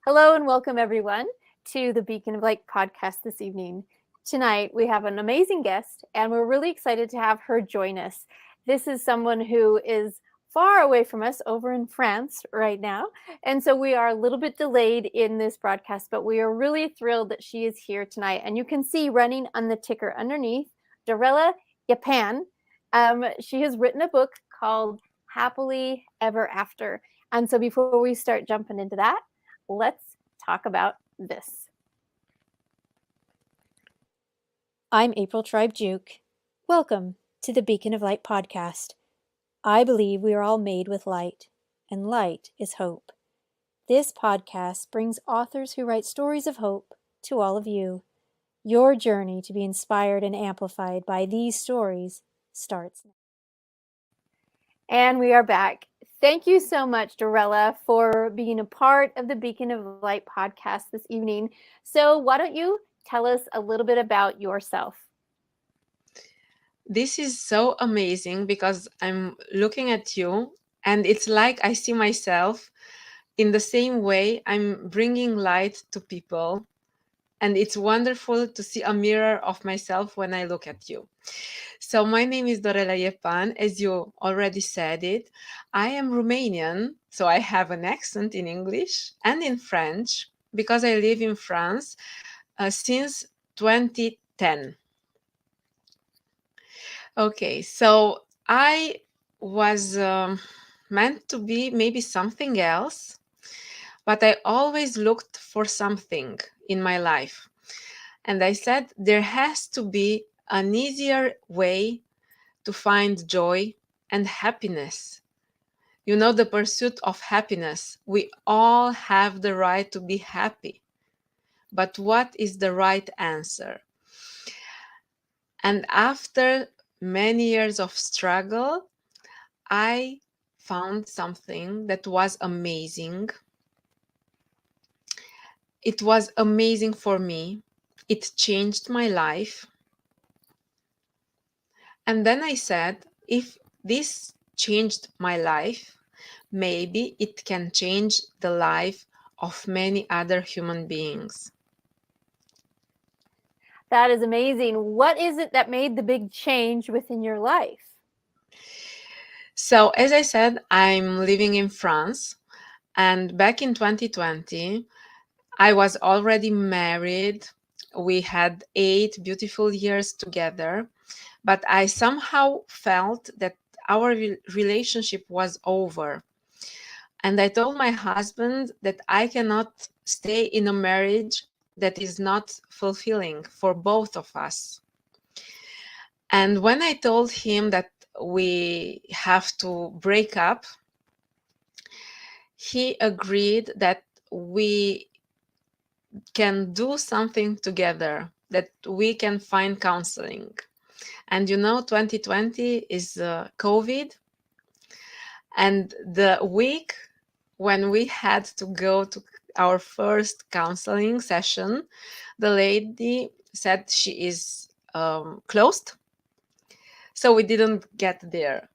Hello and welcome everyone to the Beacon of Light podcast this evening. Tonight we have an amazing guest and we're really excited to have her join us. This is someone who is far away from us over in France right now. And so we are a little bit delayed in this broadcast, but we are really thrilled that she is here tonight. And you can see running on the ticker underneath, Dorella Yapan. She has written a book called Happily Ever After. And so before we start jumping into that, let's talk about this. I'm April Tribe Juke. Welcome to the Beacon of Light podcast. I believe we are all made with light, and light is hope. This podcast brings authors who write stories of hope to all of you. Your journey to be inspired and amplified by these stories starts now. And we are back. Thank you so much, Dorella, for being a part of the Beacon of Light podcast this evening. So why don't you tell us a little bit about yourself? This is so amazing because I'm looking at you and it's like I see myself in the same way I'm bringing light to people. And it's wonderful to see a mirror of myself when I look at you. So my name is Dorela Yepan, as you already said it. I am Romanian, so I have an accent in English and in French because I live in France since 2010. Okay, so I was meant to be maybe something else, but I always looked for something in my life. And I said, there has to be an easier way to find joy and happiness. You know, the pursuit of happiness. We all have the right to be happy. But what is the right answer? And after many years of struggle, I found something that was amazing. It was amazing for me. It changed my life. And then I said, if this changed my life, maybe it can change the life of many other human beings. That is amazing. What is it that made the big change within your life? So, as I said, I'm living in France. And back in 2020, I was already married. We had 8 beautiful years together. But I somehow felt that our relationship was over. And I told my husband that I cannot stay in a marriage that is not fulfilling for both of us. And when I told him that we have to break up, he agreed that we can do something together, that we can find counseling. And you know, 2020 is COVID. And the week when we had to go to our first counseling session, the lady said she is closed. So we didn't get there.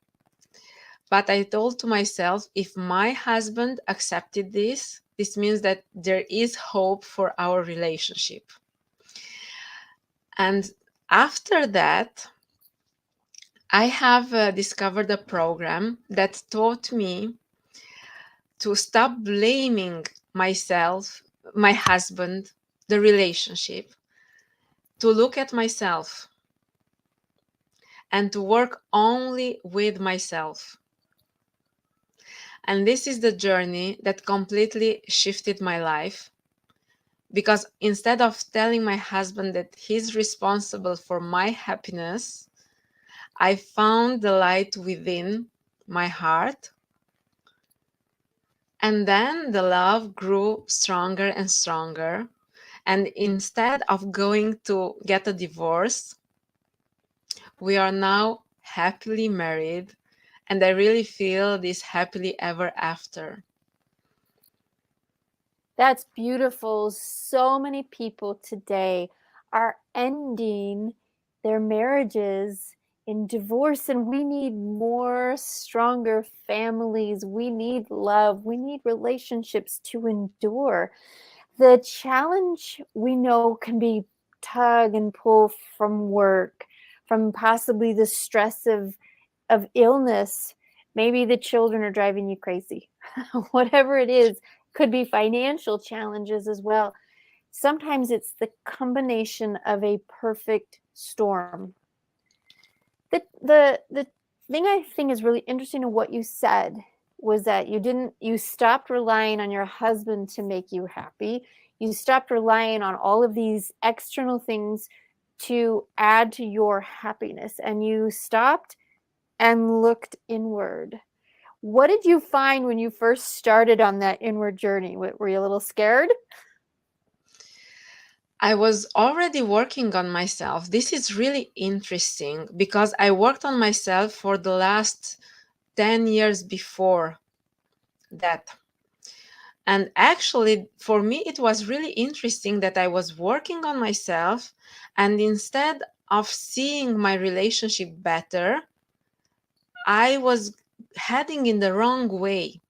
But I told to myself, if my husband accepted this, this means that there is hope for our relationship. And after that, I have discovered a program that taught me to stop blaming myself, my husband, the relationship, to look at myself and to work only with myself. And this is the journey that completely shifted my life, because instead of telling my husband that he's responsible for my happiness, I found the light within my heart. And then the love grew stronger and stronger. And instead of going to get a divorce, we are now happily married. And I really feel this happily ever after. That's beautiful. So many people today are ending their marriages in divorce, and we need more stronger families. We need love. We need relationships to endure. The challenge we know can be tug and pull from work, from possibly the stress of illness. Maybe the children are driving you crazy. Whatever it is, could be financial challenges as well. Sometimes it's the combination of a perfect storm. The thing I think is really interesting in what you said was that you stopped relying on your husband to make you happy. You stopped relying on all of these external things to add to your happiness, and you stopped and looked inward. What did you find when you first started on that inward journey? Were you a little scared? I was already working on myself. This is really interesting because I worked on myself for the last 10 years before that. And actually, for me, it was really interesting that I was working on myself, and instead of seeing my relationship better, I was heading in the wrong way,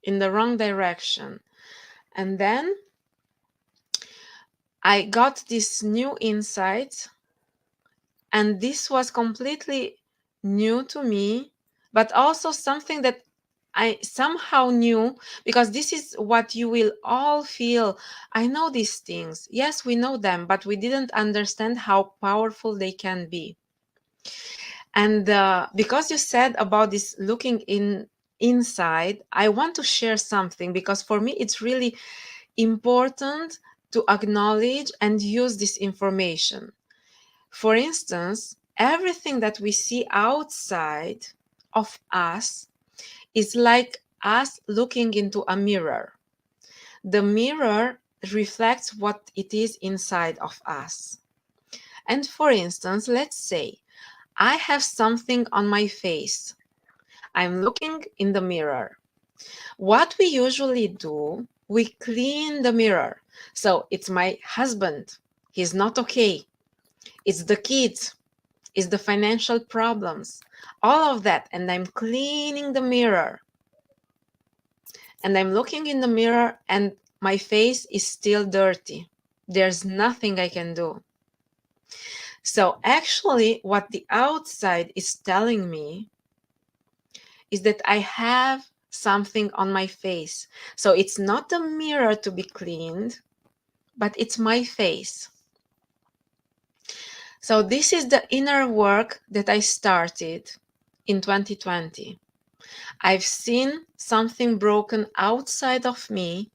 in the wrong direction. And then I got this new insight, and this was completely new to me, but also something that I somehow knew, because this is what you will all feel. I know these things. Yes, we know them, but we didn't understand how powerful they can be. And because you said about this looking inside, I want to share something, because for me it's really important to acknowledge and use this information. For instance, everything that we see outside of us is like us looking into a mirror. The mirror reflects what it is inside of us. And for instance, let's say I have something on my face. I'm looking in the mirror. What we usually do, we clean the mirror. So it's my husband. He's not okay. It's the kids. It's the financial problems. All of that. And I'm cleaning the mirror. And I'm looking in the mirror and my face is still dirty. There's nothing I can do. So actually, what the outside is telling me is that I have something on my face. So it's not the mirror to be cleaned, but it's my face. So this is the inner work that I started in 2020. I've seen something broken outside of me,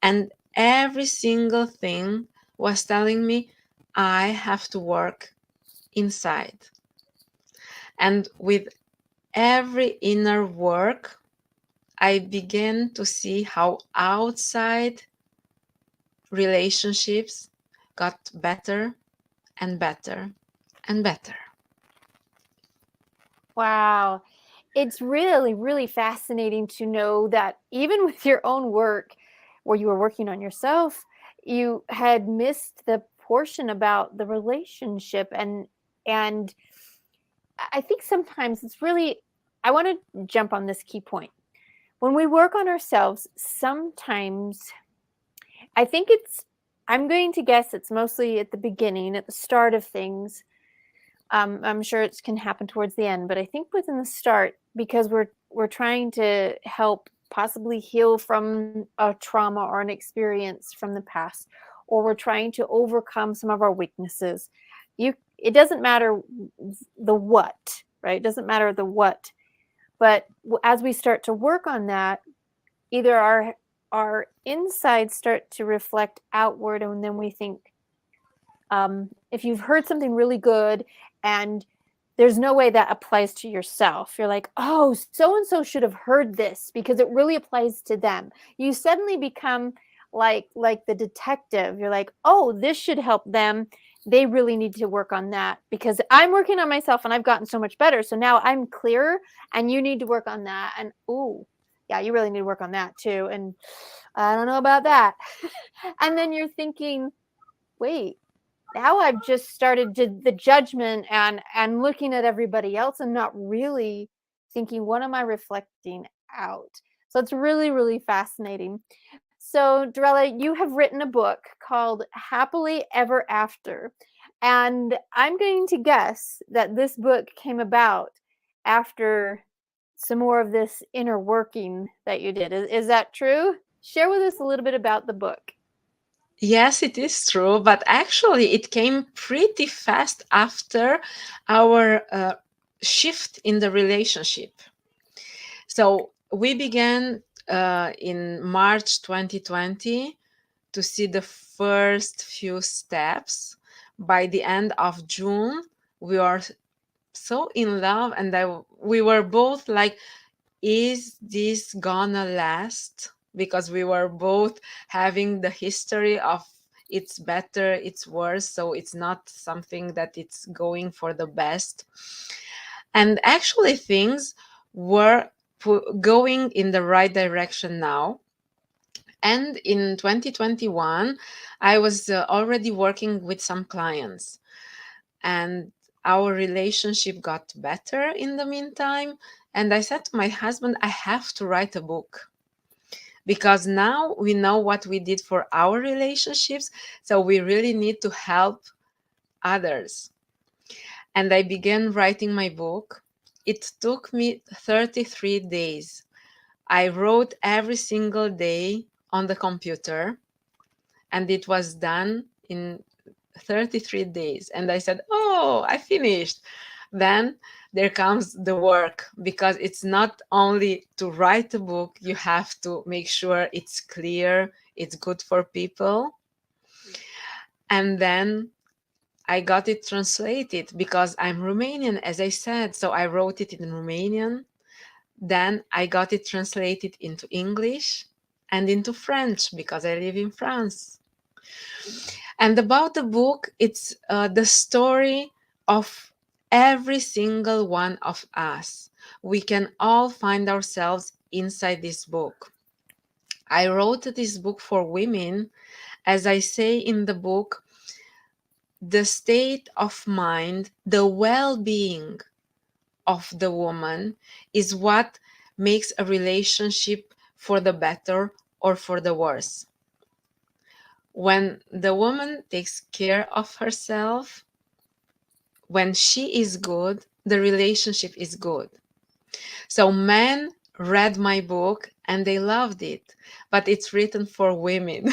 and every single thing was telling me I have to work inside. And with every inner work, I began to see how outside relationships got better and better and better. Wow. It's really, really fascinating to know that even with your own work, where you were working on yourself, you had missed the portion about the relationship. And I think sometimes it's really, I want to jump on this key point. When we work on ourselves, sometimes I think I'm going to guess it's mostly at the beginning, at the start of things. I'm sure it can happen towards the end, but I think within the start, because we're trying to help possibly heal from a trauma or an experience from the past, or we're trying to overcome some of our weaknesses. It doesn't matter the what, right? It doesn't matter the what, but as we start to work on that, either our insides start to reflect outward, and then we think, if you've heard something really good and there's no way that applies to yourself, you're like, oh, so and so should have heard this because it really applies to them. You suddenly become like the detective. You're like, oh, this should help them. They really need to work on that because I'm working on myself and I've gotten so much better. So now I'm clearer and you need to work on that. And ooh, yeah, you really need to work on that too. And I don't know about that. And then you're thinking, wait, now I've just started the judgment and looking at everybody else and not really thinking, what am I reflecting out? So it's really, really fascinating. So, Dorella, you have written a book called Happily Ever After. And I'm going to guess that this book came about after some more of this inner working that you did. Is that true? Share with us a little bit about the book. Yes, it is true, but actually, it came pretty fast after our shift in the relationship. So we began in March 2020 to see the first few steps. By the end of June, we are so in love, and we were both like, is this gonna last? Because we were both having the history of it's better, it's worse, so it's not something that it's going for the best. And actually, things were going in the right direction now. And in 2021, I was already working with some clients, and our relationship got better in the meantime. And I said to my husband, I have to write a book because now we know what we did for our relationships. So we really need to help others. And I began writing my book. It took me 33 days. I wrote every single day on the computer, and it was done in 33 days. And I said, oh, I finished. Then there comes the work, because it's not only to write a book, you have to make sure it's clear, it's good for people. And then I got it translated because I'm Romanian, as I said. So I wrote it in Romanian. Then I got it translated into English and into French because I live in France. And about the book, it's the story of every single one of us. We can all find ourselves inside this book. I wrote this book for women. As I say in the book, the state of mind, the well being of the woman is what makes a relationship for the better or for the worse. When the woman takes care of herself, when she is good, the relationship is good. So men read my book and they loved it, but it's written for women.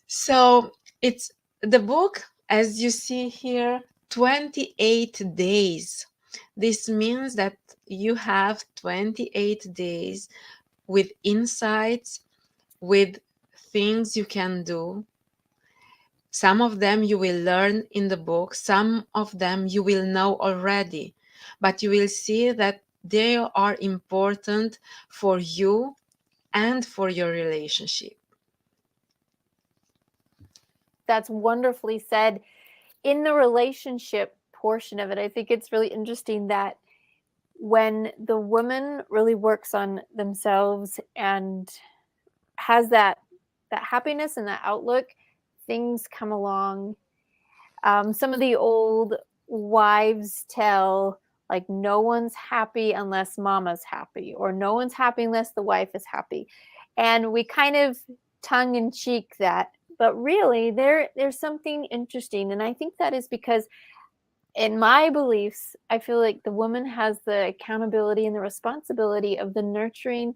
So it's the book, as you see here, 28 days. This means that you have 28 days with insights, with things you can do. Some of them you will learn in the book, some of them you will know already, but you will see that they are important for you and for your relationship. That's wonderfully said. In the relationship portion of it, I think it's really interesting that when the woman really works on themselves and has that happiness and that outlook, things come along. Some of the old wives tell, like, no one's happy unless mama's happy, or no one's happy unless the wife is happy. And we kind of tongue in cheek that, but really there's something interesting. And I think that is because, in my beliefs, I feel like the woman has the accountability and the responsibility of the nurturing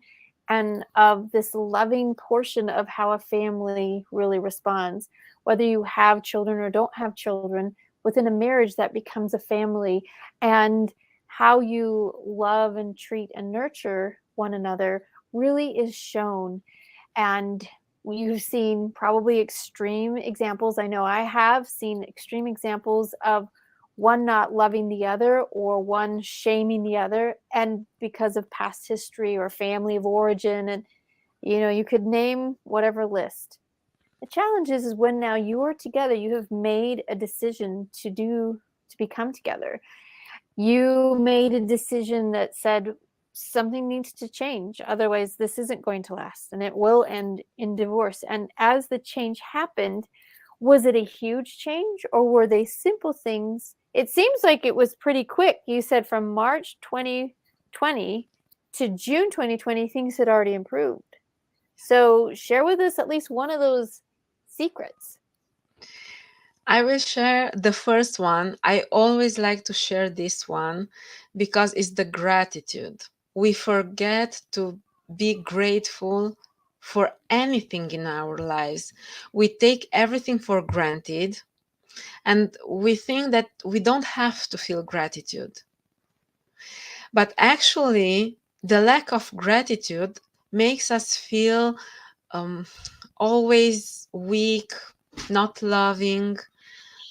and of this loving portion of how a family really responds. Whether you have children or don't have children, within a marriage that becomes a family, and how you love and treat and nurture one another really is shown. And you've seen probably extreme examples. I know I have seen extreme examples of one not loving the other or one shaming the other, and because of past history or family of origin. And you could name whatever list. The challenge is when now you are together, you have made a decision to become together. You made a decision that said something needs to change, otherwise this isn't going to last, and it will end in divorce. And as the change happened, Was it a huge change, or were they simple things? It seems like it was pretty quick. You said from March 2020 to June 2020, things had already improved. So share with us at least one of those secrets. I will share the first one. I always like to share this one because it's the gratitude. We forget to be grateful for anything in our lives. We take everything for granted and we think that we don't have to feel gratitude. But actually, the lack of gratitude makes us feel um, always weak, not loving,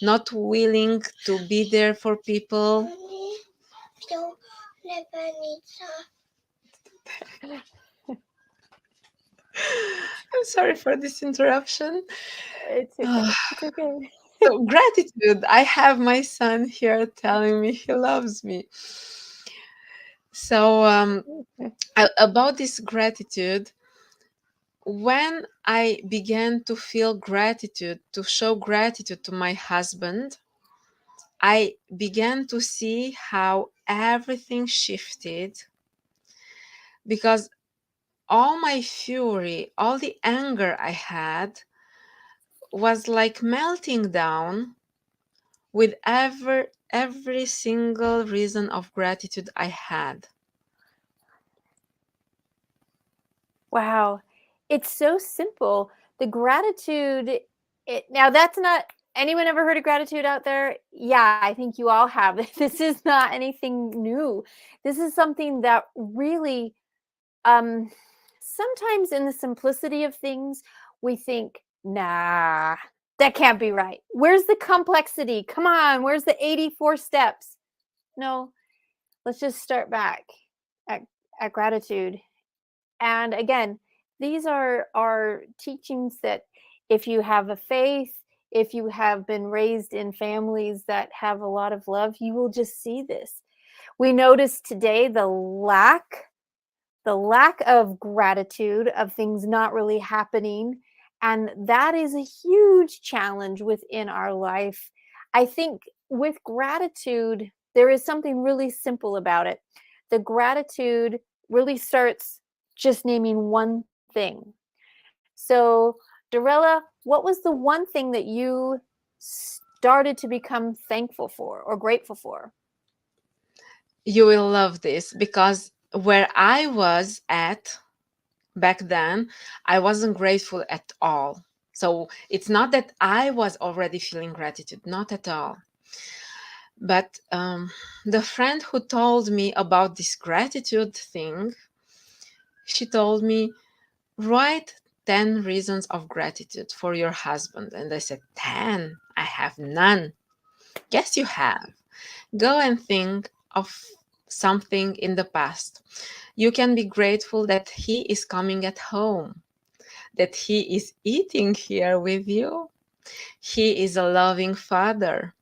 not willing to be there for people. I'm sorry for this interruption. It's okay. It's okay. So, gratitude. I have my son here telling me he loves me. So, about this gratitude, when I began to feel gratitude, to show gratitude to my husband, I began to see how everything shifted because all my fury, all the anger I had was like melting down with every single reason of gratitude I had. Wow. It's so simple. The gratitude, now that's not, anyone ever heard of gratitude out there? Yeah, I think you all have. This is not anything new. This is something that really, sometimes in the simplicity of things, we think, nah, that can't be right. Where's the complexity? Come on, where's the 84 steps? No, let's just start back at, at gratitude. And again, these are teachings that if you have a faith, if you have been raised in families that have a lot of love, you will just see this. We notice today the lack of gratitude, of things not really happening, and that is a huge challenge within our life. I think with gratitude there is something really simple about it. The gratitude really starts just naming one thing. So, Dorella, what was the one thing that you started to become thankful for or grateful for? You will love this because where I was at back then, I wasn't grateful at all. So it's not that I was already feeling gratitude, not at all. But the friend who told me about this gratitude thing, she told me, write 10 reasons of gratitude for your husband. And I said, 10? I have none. Yes, you have. Go and think of something in the past. You can be grateful that he is coming at home, that he is eating here with you. He is a loving father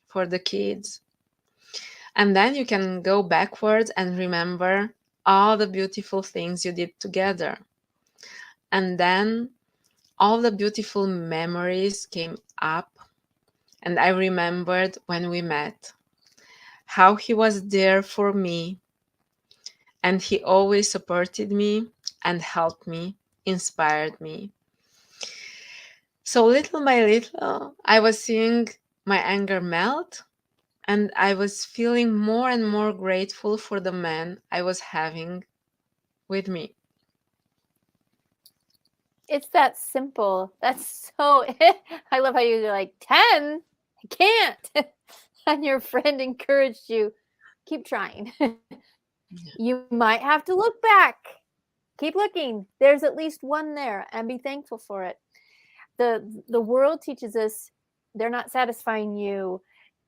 for the kids. And then you can go backwards and remember all the beautiful things you did together. And then all the beautiful memories came up. And I remembered when we met, how he was there for me. And he always supported me and helped me, inspired me. So little by little, I was seeing my anger melt and I was feeling more and more grateful for the man I was having with me. It's that simple. That's so I love how you're like 10. I can't. And your friend encouraged you. Keep trying. You might have to look back. Keep looking. There's at least one there and be thankful for it. The world teaches us they're not satisfying you.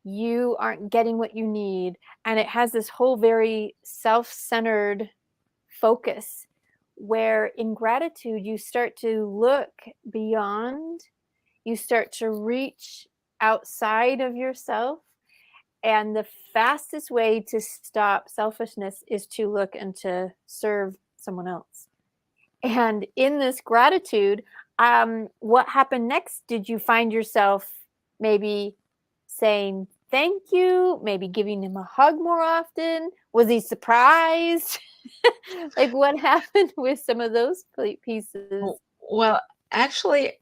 You aren't getting what you need, and it has this whole very self-centered focus where in gratitude you start to look beyond, you start to reach outside of yourself. And the fastest way to stop selfishness is to look and to serve someone else. And in this gratitude, What happened next? Did you find yourself maybe saying thank you, maybe giving him a hug more often? Was he surprised? Like, what happened with some of those pieces? Well, actually,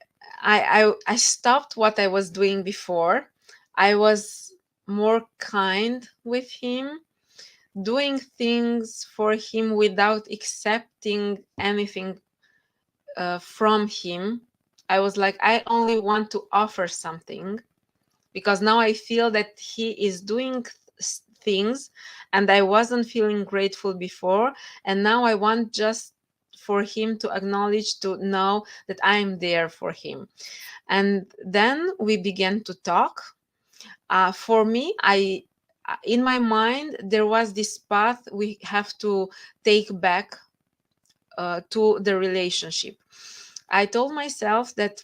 I stopped what I was doing before. I was more kind with him, doing things for him without accepting anything from him. I was like, I only want to offer something, because now I feel that he is doing things and I wasn't feeling grateful before. And now I want just for him to acknowledge, to know that I'm there for him. And then we began to talk. For me, in my mind, there was this path we have to take back to the relationship. I told myself that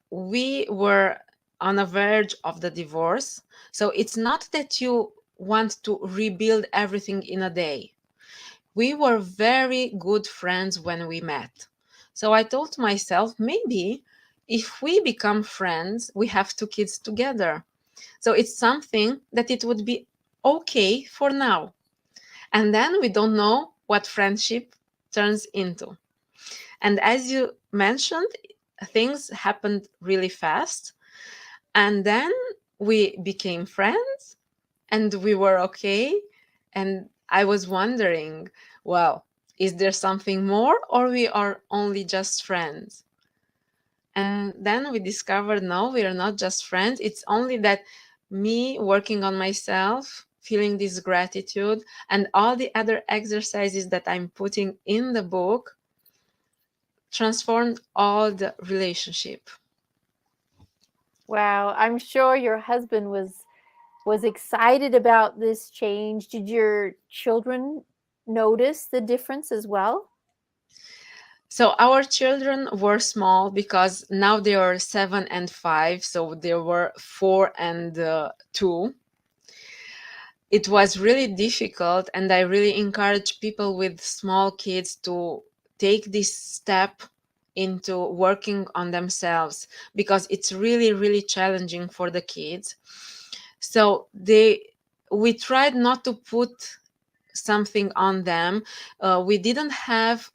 we were on a verge of the divorce. So it's not that you want to rebuild everything in a day. We were very good friends when we met. So I told myself, maybe if we become friends, we have 2 kids together. So it's something that it would be okay for now. And then we don't know what friendship turns into. And as you mentioned, things happened really fast. And then we became friends and we were okay. And I was wondering, well, is there something more or we are only just friends? And then we discovered, no, we are not just friends. It's only that me working on myself, feeling this gratitude, and all the other exercises that I'm putting in the book transformed all the relationship. Wow, I'm sure your husband was excited about this change. Did your children notice the difference as well? So our children were small because now they are 7 and 5. So there were 4 and 2. It was really difficult, and I really encourage people with small kids to take this step into working on themselves, because it's really, really challenging for the kids. So we tried not to put something on them. We didn't have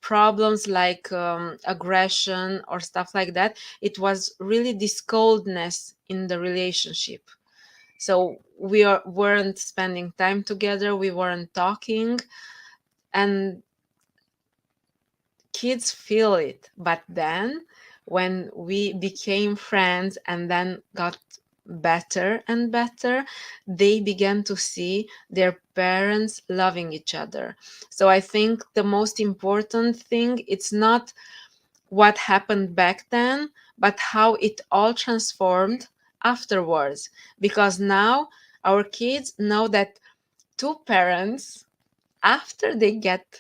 problems like aggression or stuff like that. It was really this coldness in the relationship. So weren't spending time together, we weren't talking, and kids feel it. But then when we became friends and then got better and better, they began to see their parents loving each other. So I think the most important thing, it's not what happened back then, but how it all transformed afterwards. Because now our kids know that 2 parents, after they get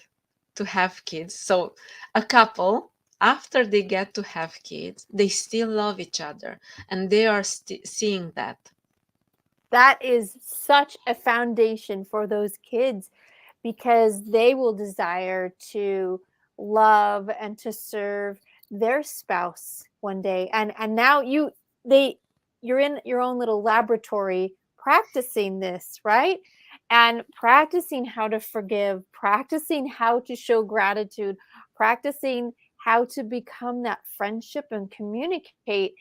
to have kids, so a couple, after they get to have kids, they still love each other, and they are seeing that. That is such a foundation for those kids because they will desire to love and to serve their spouse one day. And now you're in your own little laboratory practicing this, right? And practicing how to forgive, practicing how to show gratitude, practicing how to become that friendship and communicate.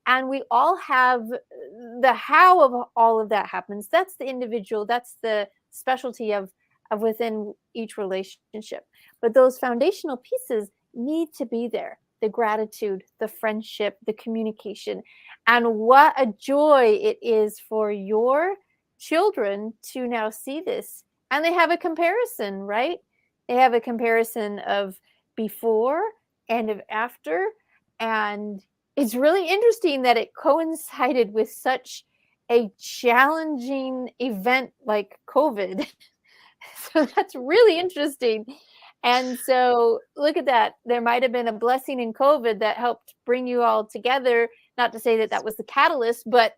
And we all have the how of all of that happens. That's the individual, that's the specialty of within each relationship. But those foundational pieces need to be there: the gratitude, the friendship, the communication. And what a joy it is for your children to now see this. And they have a comparison, right? They have a comparison of before and of after. And it's really interesting that it coincided with such a challenging event like COVID. So that's really interesting. And so look at that. There might have been a blessing in COVID that helped bring you all together. Not to say that that was the catalyst, but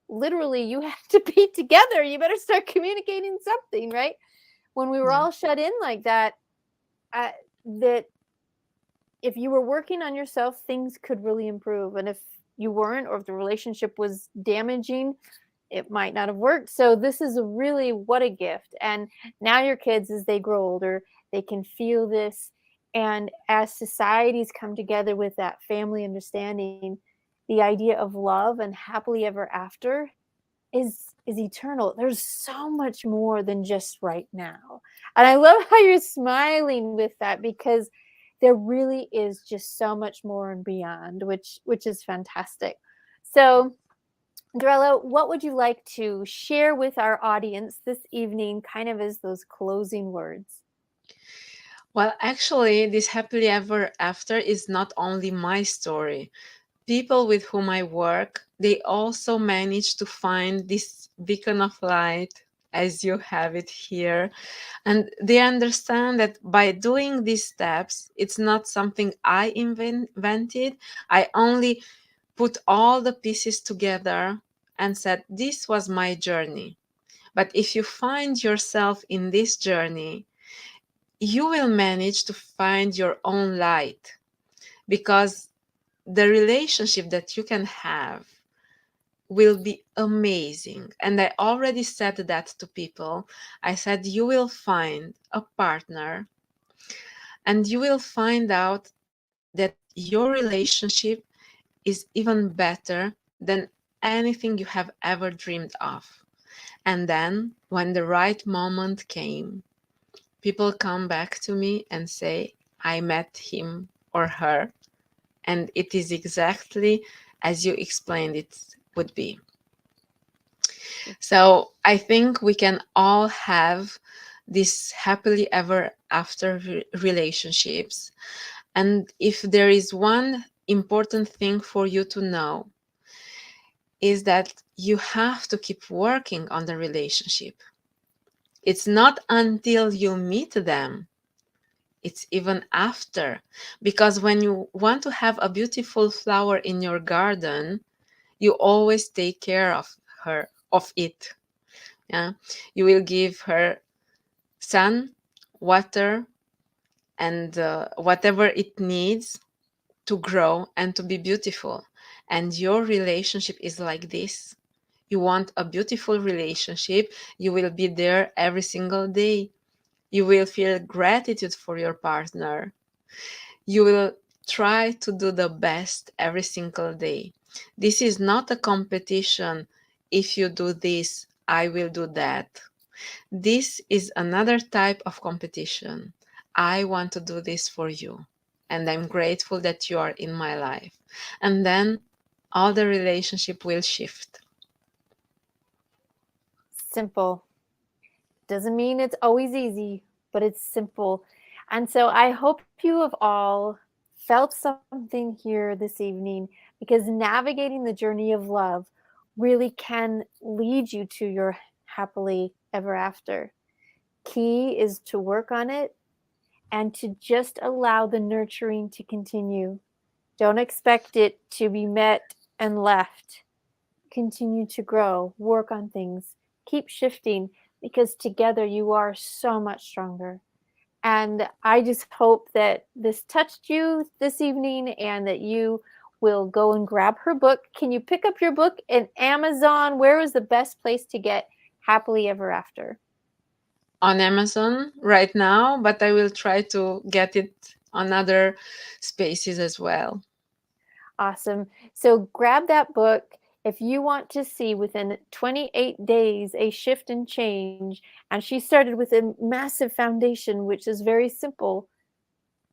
literally you have to be together. You better start communicating something, right? When we were Yeah. all shut in like that, that if you were working on yourself, things could really improve. And if you weren't, or if the relationship was damaging, it might not have worked. So this is really what a gift. And now your kids, as they grow older, they can feel this. And as societies come together with that family understanding, the idea of love and happily ever after is eternal. There's so much more than just right now. And I love how you're smiling with that, because there really is just so much more and beyond, which is fantastic. So, Dorella, what would you like to share with our audience this evening, kind of as those closing words? Well, actually, this happily ever after is not only my story. People with whom I work, they also manage to find this beacon of light as you have it here. And they understand that by doing these steps, it's not something I invented. I only put all the pieces together and said, this was my journey. But if you find yourself in this journey, you will manage to find your own light, because the relationship that you can have will be amazing. And I already said that to people. I said, you will find a partner and you will find out that your relationship is even better than anything you have ever dreamed of. And then, when the right moment came, people come back to me and say, I met him or her, and it is exactly as you explained it would be. So I think we can all have these happily ever after relationships. And if there is one important thing for you to know, is that you have to keep working on the relationship. It's not until you meet them, it's even after. Because when you want to have a beautiful flower in your garden, you always take care of it. Yeah, you will give her sun, water, and whatever it needs to grow and to be beautiful. And your relationship is like this. You want a beautiful relationship, you will be there every single day. You will feel gratitude for your partner. You will try to do the best every single day. This is not a competition. If you do this, I will do that. This is another type of competition. I want to do this for you, and I'm grateful that you are in my life. And then all the relationship will shift. Simple. Doesn't mean it's always easy, but it's simple. And so I hope you have all felt something here this evening, because navigating the journey of love really can lead you to your happily ever after. Key is to work on it and to just allow the nurturing to continue. Don't expect it to be met and left. Continue to grow, work on things, keep shifting, because together you are so much stronger. And I just hope that this touched you this evening, and that you will go and grab her book. Can you pick up your book in Amazon? Where is the best place to get Happily Ever After? On Amazon right now, but I will try to get it on other spaces as well. Awesome. So grab that book. If you want to see within 28 days a shift and change, and she started with a massive foundation, which is very simple,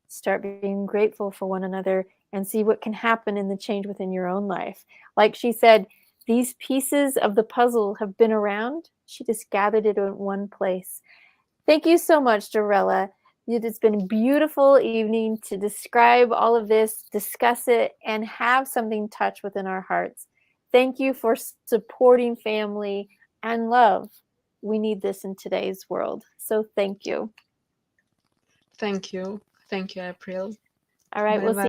start being grateful for one another and see what can happen in the change within your own life. Like she said, these pieces of the puzzle have been around. She just gathered it in one place. Thank you so much, Dorella. It has been a beautiful evening to describe all of this, discuss it, and have something touch within our hearts. Thank you for supporting family and love. We need this in today's world. So thank you. Thank you. Thank you, April. All right, Bye we'll bye. see